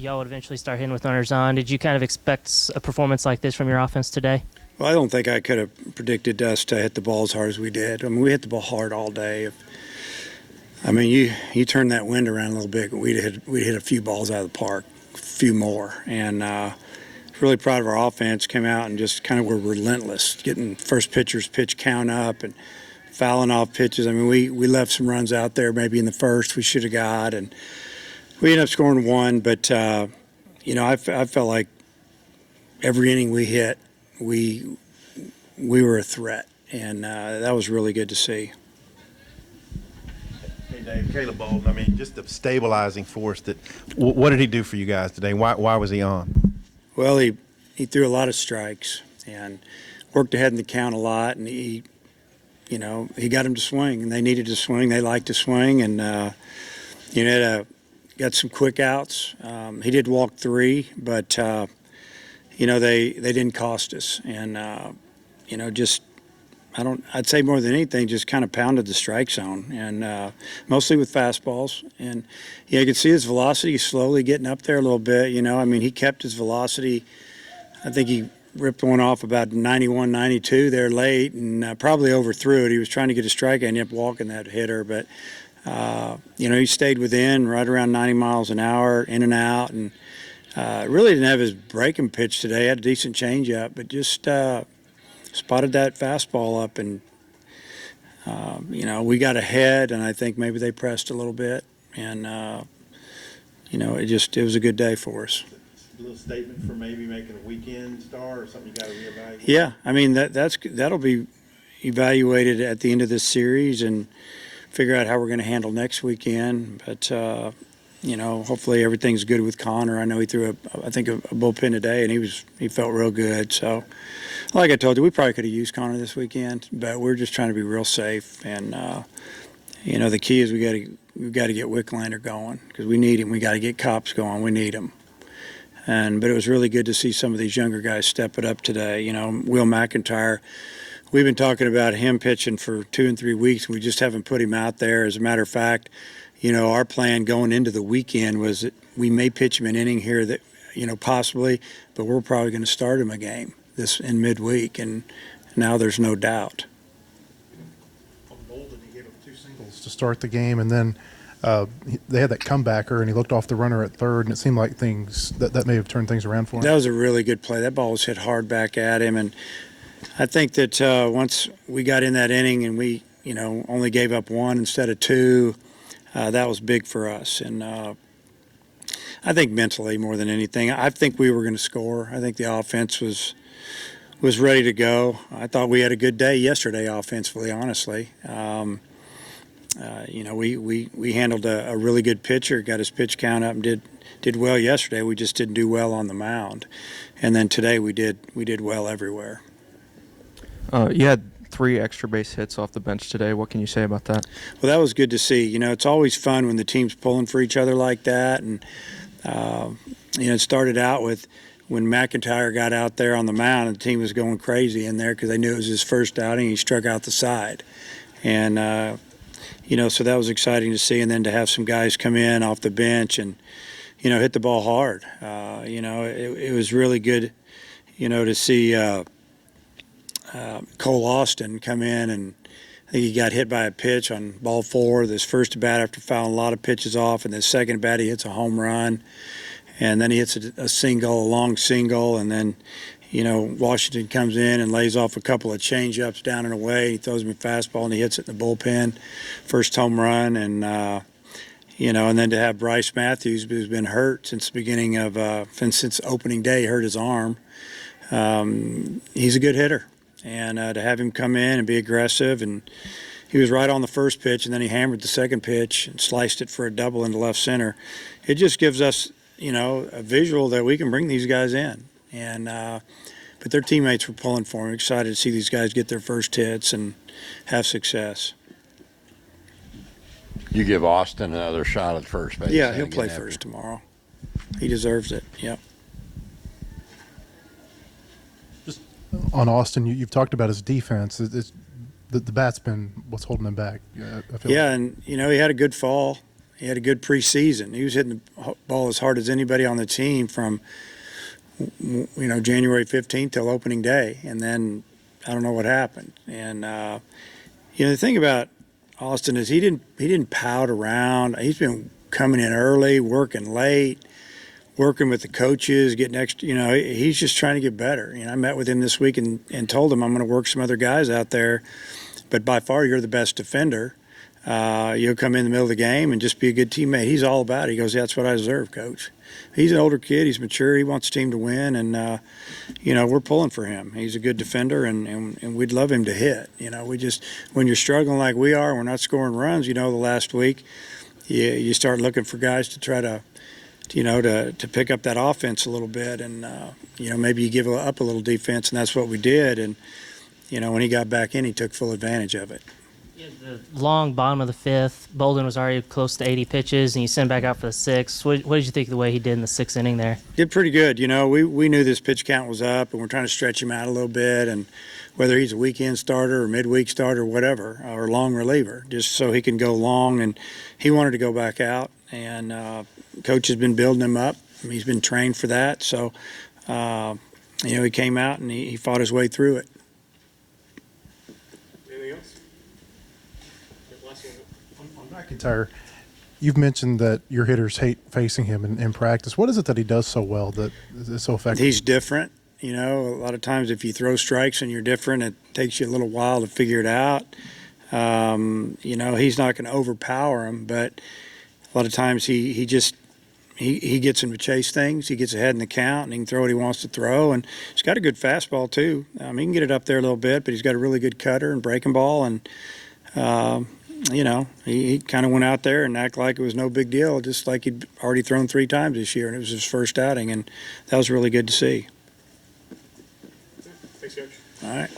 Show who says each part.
Speaker 1: y'all would eventually start hitting with runners on. Did you kind of expect a performance like this from your offense today?
Speaker 2: Well, I don't think I could have predicted us to hit the ball as hard as we did. I mean, we hit the ball hard all day. I mean, you turn that wind around a little bit, we'd hit a few balls out of the park, a few more. And really proud of our offense. Came out and just kind of were relentless, getting first pitchers pitch count up and fouling off pitches. I mean, we left some runs out there maybe in the first we should have got, and we ended up scoring one. But, I felt like every inning we hit, we were a threat, and that was really good to see.
Speaker 3: Hey, Dave, Caleb Bolden, I mean, just the stabilizing force what did he do for you guys today? Why was he on?
Speaker 2: Well, he threw a lot of strikes and worked ahead in the count a lot, and he got him to swing, and they needed to swing. They liked to swing, and got some quick outs. He did walk 3, but they didn't cost us, and I'd say more than anything, just kind of pounded the strike zone, and mostly with fastballs. And you could see his velocity slowly getting up there a little bit. He kept his velocity. I think he ripped one off about 91, 92 there late, and probably overthrew it. He was trying to get a strike and ended up walking that hitter, but he stayed within right around 90 miles an hour, in and out, and really didn't have his breaking pitch today. Had a decent changeup, but just spotted that fastball up, and we got ahead, and I think maybe they pressed a little bit, and it was a good day for us.
Speaker 3: A little statement for maybe making a weekend star or something you got to reevaluate?
Speaker 2: Yeah, I mean that'll be evaluated at the end of this series and figure out how we're going to handle next weekend. But hopefully everything's good with Connor. I know he threw a bullpen today, and he felt real good. So, like I told you, we probably could have used Connor this weekend, but we're just trying to be real safe. And the key is we've got to get Wicklander going because we need him. We got to get Cops going. We need him. But it was really good to see some of these younger guys step it up today. Will McIntyre, we've been talking about him pitching for 2 and 3 weeks. We just haven't put him out there. As a matter of fact, our plan going into the weekend was that we may pitch him an inning here that, possibly, but we're probably going to start him a game this in midweek, and now there's no doubt.
Speaker 4: On Bolden, he gave up 2 singles to start the game, and then they had that comebacker, and he looked off the runner at third, and it seemed like things that may have turned things around for him.
Speaker 2: That was a really good play. That ball was hit hard back at him, and I think that once we got in that inning and we, only gave up 1 instead of 2, that was big for us. And I think mentally more than anything, I think we were going to score. I think the offense was ready to go. I thought we had a good day yesterday offensively, honestly. We handled a really good pitcher, got his pitch count up, and did well yesterday. We just didn't do well on the mound. And then today we did well everywhere.
Speaker 5: You had 3 extra base hits off the bench today. What can you say about that?
Speaker 2: Well, that was good to see. It's always fun when the team's pulling for each other like that. And, it started out with when McIntyre got out there on the mound, and the team was going crazy in there because they knew it was his first outing. He struck out the side. And, so that was exciting to see. And then to have some guys come in off the bench and, hit the ball hard. It was really good, to see Cole Austin come in, and I think he got hit by a pitch on ball 4, this first at bat after fouling a lot of pitches off, and the second at bat he hits a home run, and then he hits a long single, and then Washington comes in and lays off a couple of change-ups down and away. He throws him a fastball and he hits it in the bullpen, first home run, and and then to have Bryce Matthews, who's been hurt since the beginning of since opening day, he hurt his arm. He's a good hitter. And to have him come in and be aggressive, and he was right on the first pitch, and then he hammered the second pitch and sliced it for a double into left center. It just gives us, a visual that we can bring these guys in. And but their teammates were pulling for him. Excited to see these guys get their first hits and have success.
Speaker 6: You give Austin another shot at first base.
Speaker 2: Yeah, he'll play first tomorrow. He deserves it. Yep.
Speaker 4: On Austin, you've talked about his defense. The bat's been what's holding him back. I feel
Speaker 2: and he had a good fall. He had a good preseason. He was hitting the ball as hard as anybody on the team from, January 15th till opening day. And then I don't know what happened. And, the thing about Austin is he didn't pout around. He's been coming in early, working late, working with the coaches, getting extra, he's just trying to get better. I met with him this week and told him I'm going to work some other guys out there, but by far you're the best defender. You'll come in the middle of the game and just be a good teammate. He's all about it. He goes, that's what I deserve, Coach. He's an older kid. He's mature. He wants the team to win, and we're pulling for him. He's a good defender, and we'd love him to hit. We just, when you're struggling like we are, we're not scoring runs. The last week, you start looking for guys to try to, to pick up that offense a little bit, and maybe you give up a little defense, and that's what we did. And when he got back in, he took full advantage of it.
Speaker 1: The long bottom of the fifth, Bolden was already close to 80 pitches, and you sent back out for the sixth. What did you think of the way he did in the sixth inning there?
Speaker 2: Did pretty good. We knew this pitch count was up, and we're trying to stretch him out a little bit, and whether he's a weekend starter or midweek starter or whatever, or long reliever, just so he can go long. And he wanted to go back out, and Coach has been building him up. He's been trained for that. So, he came out, and he fought his way through it.
Speaker 7: Anything else?
Speaker 4: On McIntyre, you've mentioned that your hitters hate facing him in practice. What is it that he does so well that is so effective?
Speaker 2: He's different. A lot of times if you throw strikes and you're different, it takes you a little while to figure it out. He's not going to overpower him, but a lot of times he gets him to chase things. He gets ahead in the count, and he can throw what he wants to throw. And he's got a good fastball too. He can get it up there a little bit, but he's got a really good cutter and breaking ball. And he kind of went out there and acted like it was no big deal, just like he'd already thrown 3 times this year, and it was his first outing, and that was really good to see.
Speaker 7: Thanks, Coach.
Speaker 2: All right.